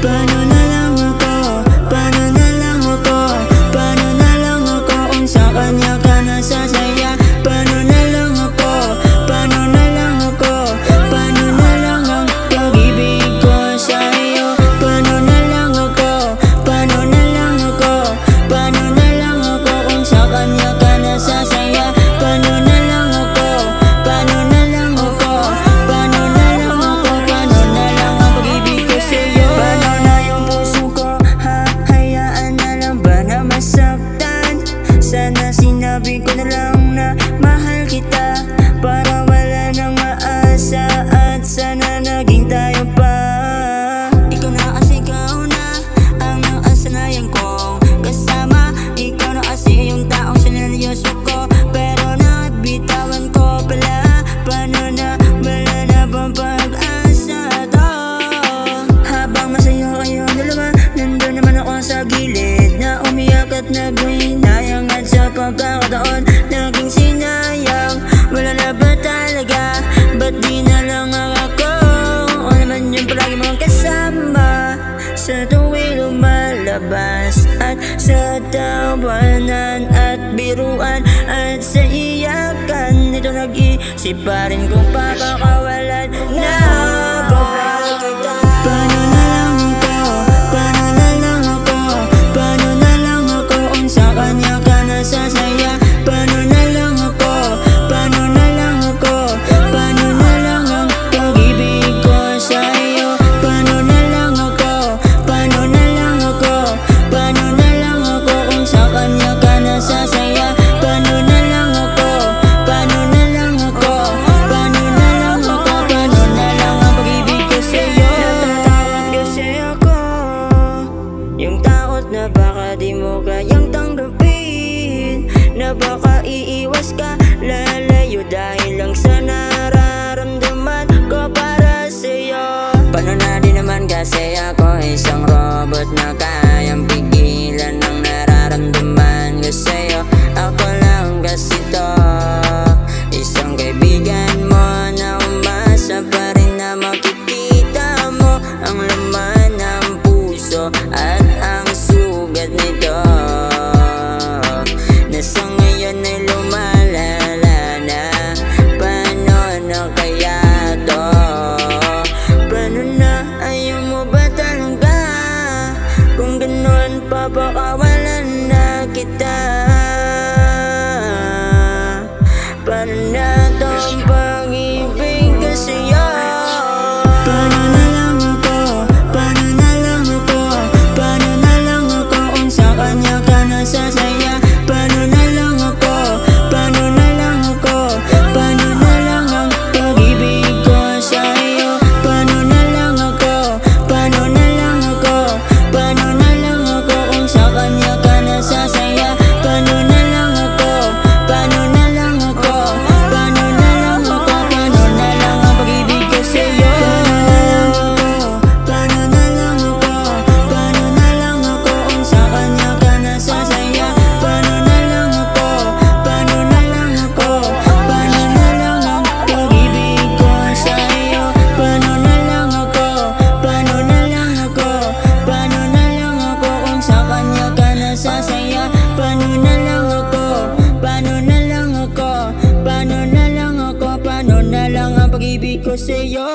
Paano na lang ako, paano na lang ako, paano na lang ako kung sa kanya ka nasasaya. Paano na lang ako, paano na lang ako, paano na lang ang pag-ibig ko sa'yo. Paano na lang ako, paano na lang ako, paano na lang ako kung sa kanya ka nasasaya. Paano na lang ako, paano na lang ako, paano na lang ako, paano na lang ang pag-ibig ko sa'yo. Paano na yung puso ko, hahayaan na lang ba na masaktan? Sana sinabi ko na lang na mahal kita, para wala nang maasa, at sana naging tayo pa. Ikaw na kasi ikaw na ang nakasanayan kong kasama. Ikaw na kasi yung taong sineryoso ko, pero nabitawan ko pala. Paano na, wala na bang pag-asa to? Habang masaya kayong dalawa, nandun naman ako sa gilid na umiyak at naghinayang. At sa pagkakataon naging sinayang, wala na ba talaga? Ba't di na lang ako? O naman yung palagi mong kasama sa tuwing lumalabas, at sa tawanan at biruan at sa iyakan. Ito nag-iisip pa rin kung papakawalan na ako. Paano na lang ako, paano na lang ako, paano na lang ako kung sa kanya ka nasasaya. Paano na lang ako, paano na lang ako, paano na lang ang pag-ibig ko sa'yo. Paano na lang ako, paano na lang ako, paano na lang ako kung sa kanya ka nasasaya. Paano na lang ako, paano na lang ako, paano na lang ako, paano na lang ang pag-ibig ko sa'yo. Natatakot kasi ako, yung takot na baka di mo kayang tanggapin, na baka iiwas ka, lalayo dahil lang sa nararamdaman ko para sa'yo. Paano na din naman kasi ako isang robot na kayang pigilan ang nararamdaman ko sa'yo. Ako lang kasi to, isang kaibigan mo na umasa pa rin na makikita mo ang laman ng puso at ang sugat nito, na sa ngayon ay lumalala na. Paano na kaya to? Paano na, ayaw mo ba talaga? Kung ganun, papakawalan na kita. Paano na tong pag-ibig ko sa'yo? Paano na lang ako, paano na lang ako, paano na lang ako kung sa kanya ka nasasaya. Paano na lang ako, paano na lang ako, paano na lang ang pag-ibig ko sa'yo. Paano na lang ako, paano na lang ako, paano na lang ako kung sa kanya ka nasasaya. Paano na lang ako, paano na lang ako, paano na lang ako, paano na lang ang pag-ibig ko sa'yo. Paano na lang ako, paano na lang ako kung sa kanya ka nasasaya. Paano na lang ako, paano na lang ako, paano na lang ang pag-ibig ko sa'yo. Paano na lang ako, paano na lang ako, paano na lang ako kung sa kanya ka nasasaya. Paano na lang ako, paano na lang ako, paano na lang ako, paano na lang ang pag-ibig ko sa'yo.